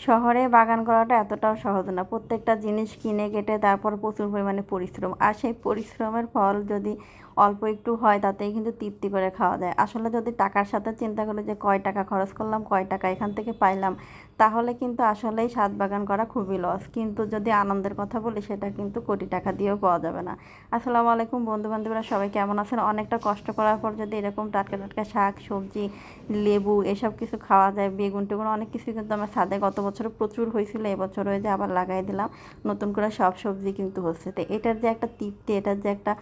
শহরে বাগান করাটা এতটাও সহজ না। প্রত্যেকটা জিনিস কিনে কেটে তারপর প্রচুর পরিমাণে পরিশ্রম, আর সেই পরিশ্রমের ফল যদি অল্প একটু হয় তাতেই কিন্তু তৃপ্তি করে খাওয়া যায়। আসলে যদি টাকার সাথে চিন্তা করি যে কয় টাকা খরচ করলাম, কয় টাকা এখান থেকে পাইলাম, তাহলে কিন্তু আসলেই ছাদ বাগান করা খুবই লস। কিন্তু যদি আনন্দের কথা বলি, সেটা কিন্তু কোটি টাকা দিয়েও পাওয়া যাবে না। আসসালামু আলাইকুম বন্ধু বান্ধবরা, সবাই কেমন আছেন? অনেকটা কষ্ট করার পর যদি এরকম টাটকা টাটকা শাক সবজি, লেবু এসব কিছু খাওয়া যায়, বেগুন টেগুন অনেক কিছু কিন্তু আমার ছাদে গত বছরে প্রচুর হয়েছিল, এবছর হয়ে যে আবার লাগাই দিলাম, নতুন করে সব সবজি কিন্তু হচ্ছে। তো এটার যে একটা তৃপ্তি, এটার যে একটা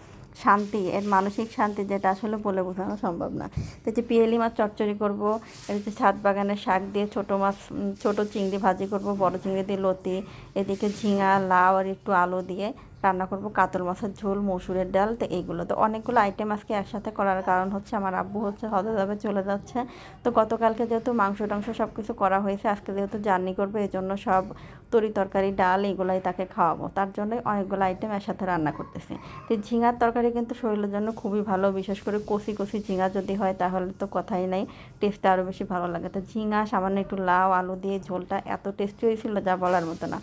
শান্তি, এর মানসিক শান্তি, যেটা আসলে বলে বোঝানো সম্ভব না। তো যে পিয়েলি মাছ চচ্চড়ি করবো, এর হচ্ছে ছাদ বাগানের শাক দিয়ে ছোটো মাছ, ছোটো চিংড়ি ভাজি করব, বড় চিংড়ি দিয়ে লতি, এদিকে ঝিঙা লাউ আর একটু আলু দিয়ে রান্না করব, কাতল মাছের ঝোল, মসুরের ডাল। তো এইগুলো তো অনেকগুলো আইটেম আজকে একসাথে করার কারণ হচ্ছে আমার আব্বু হচ্ছে হজে যাবে, চলে যাচ্ছে। তো গতকালকে যেহেতু মাংস টাংস সব কিছু করা হয়েছে, আজকে যেহেতু জার্নি করবে, এই জন্য সব তরি তরকারি ডাল এগুলাই তাকে খাওয়াবো, তার জন্যই অনেকগুলো আইটেম একসাথে রান্না করতেছি। তো ঝিঙার তরকারি কিন্তু শরীরের জন্য খুবই ভালো, বিশেষ করে কচি কচি ঝিঙা যদি হয় তাহলে তো কথাই নাই, টেস্টটা আরও বেশি ভালো লাগে। তো ঝিঙা সামান্য একটু লাউ আলু দিয়ে ঝোলটা এত টেস্টি হয়েছিল যা বলার মতো না।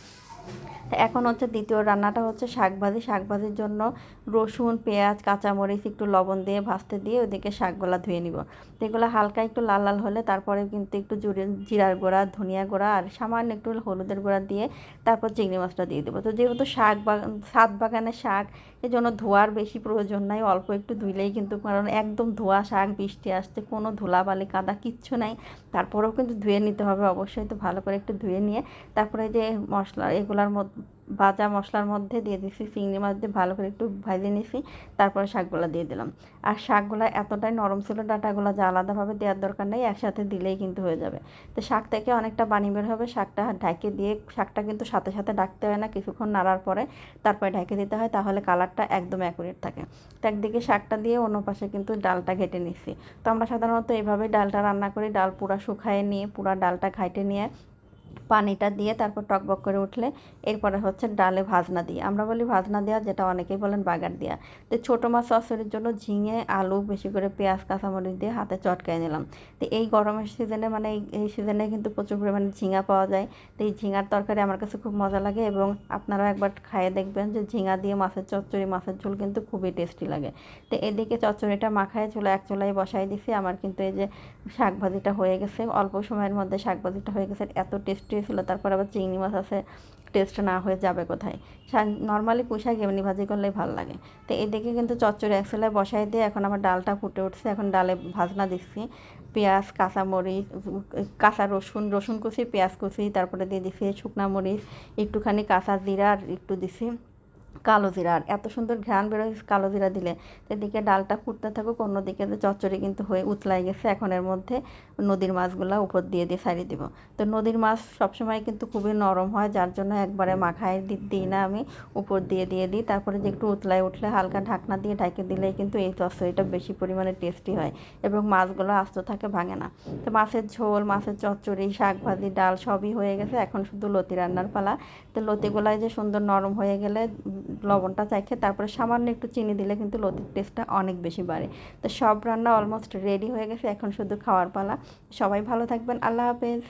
এখন হচ্ছে দ্বিতীয় রান্নাটা হচ্ছে শাকভাজি। শাকভাজির জন্য রসুন পেঁয়াজ কাঁচামরিচ একটু লবণ দিয়ে ভাজতে দিয়ে ওইদিকে শাকগুলা ধুয়ে নিব। তো এগুলো হালকা একটু লাল লাল হলে তারপরে কিন্তু একটু জিরার গুঁড়া, ধনিয়া গুঁড়া আর সামান্য একটু হলুদের গুঁড়া দিয়ে তারপর চিংড়ি মাছটা দিয়ে দেবো। তো যেহেতু শাক বাগান, ছাদ বাগানের শাক, এই জন্য ধোয়ার বেশি প্রয়োজন নাই, অল্প একটু ধুইলেই কিন্তু, কারণ একদম ধোয়া শাক, বৃষ্টি আসছে, কোনো ধুলাবালি কাদা কিচ্ছু নাই, তারপরেও কিন্তু ধুয়ে নিতে হবে অবশ্যই। তো ভালো করে একটু ধুয়ে নিয়ে তারপরে যে মশলা এগুলার মধ্যে, ভাজা মশলার মধ্যে দিয়ে দিছি চিংড়ি মাছ দিয়ে ভালো করে একটু ভেজে নিছি, তারপরে শাকগুলো দিয়ে দিলাম। আর শাকগুলো এতটাই নরম ছিল, ডাঁটাগুলো যা আলাদাভাবে দেওয়ার দরকার নেই, একসাথে দিলেই কিন্তু হয়ে যাবে। তো শাক থেকে অনেকটা পানি বের হবে, শাকটা ঢাকে দিয়ে, শাকটা কিন্তু সাথে সাথে ডাকতে হয় না, কিছুক্ষণ নাড়ার পরে তারপরে ঢেকে দিতে হয়, তাহলে কালারটা একদম অ্যাকুরেট থাকে। তো একদিকে শাকটা দিয়ে অন্য পাশে কিন্তু ডালটা ঘেটে নিচ্ছি। তো আমরা সাধারণত এভাবেই ডালটা রান্না করি, ডাল পুরা শুকায় নিয়ে, পুরা ডালটা ঘাইটে নিয়ে পানিটা দিয়ে তারপর টকবক করে উঠলে এরপরে হচ্ছে ডালে ভাজনা দিয়ে, আমরা বলি ভাজনা দেওয়া, যেটা অনেকেই বলেন বাগার দেওয়া। তো ছোটো মাছ চচ্চড়ির জন্য ঝিঙে আলু বেশি করে পেঁয়াজ কাঁচামরিচ দিয়ে হাতে চটকায় নিলাম। তো এই গরমের সিজনে, মানে এই সিজনে কিন্তু প্রচুর পরিমাণে ঝিঙা পাওয়া যায়। তো এই ঝিঙার তরকারি আমার কাছে খুব মজা লাগে, এবং আপনারাও একবার খাইয়ে দেখবেন যে ঝিঙা দিয়ে মাছের চচ্চড়ি, মাছের ঝোল কিন্তু খুবই টেস্টি লাগে। তো এদিকে চচ্চড়িটা মাখায় এক চুলায় বসাই দিছি। আমার কিন্তু এই যে শাক ভাজিটা হয়ে গেছে, অল্প সময়ের মধ্যে শাক ভাজিটা হয়ে গেছে, এত টেস্টি হয়েছিল। তারপর আবার চিংড়ি মাছ আছে, টেস্ট না হয়ে যাবে কোথায়? শাক নর্মালি পুঁইশাক এমনি ভাজি করলেই ভালো লাগে। তো এদিকে কিন্তু চচ্চড়ি এক চুলায় বসাই দিয়ে এখন আমার ডালটা ফুটে উঠছে, এখন ডালে ভাজনা দিচ্ছি, পেঁয়াজ কাঁচামরিচ, কাঁচা রসুন, রসুন কুচি, পেঁয়াজ কুচি, তারপরে দিয়ে দিছি শুকনা মরিচ, একটুখানি কাঁচা জিরা আর একটু দিছি কালো জিরা। আর এত সুন্দর ঘ্রাণ বেরোয় কালো জিরা দিলে। এদিকে ডালটা ফুটতে থাকুক, অন্যদিকে চচ্চড়ি কিন্তু হয়ে উতলাই গেছে। এখন এর মধ্যে নদীর মাছগুলো উপর দিয়ে দিয়ে ছাড়িয়ে দিব। তো নদীর মাছ সবসময় কিন্তু খুবই নরম হয়, যার জন্য একবারে মাখায় দিই না, আমি উপর দিয়ে দিই। তারপরে যে একটু উতলায় উঠলে হালকা ঢাকনা দিয়ে ঢাকে দিলেই কিন্তু এই চচ্চড়িটা বেশি পরিমাণে টেস্টি হয়, এবং মাছগুলো আস্ত থাকে, ভাঙে না। তো মাছের ঝোল, মাছের চচ্চড়ি, শাক ভাজি, ডাল সবই হয়ে গেছে, এখন শুধু লতি রান্নার পালা। তো লতিগুলাই যে সুন্দর নরম হয়ে গেলে লবণটা চাইছে, তারপরে সামান্য একটু চিনি দিলে কিন্তু লতির টেস্টটা অনেক বেশি বাড়ে। তো সব রান্না অলমোস্ট রেডি হয়ে গেছে, এখন শুধু খাওয়ার পালা। সবাই ভালো থাকবেন, আল্লাহ হাফেজ।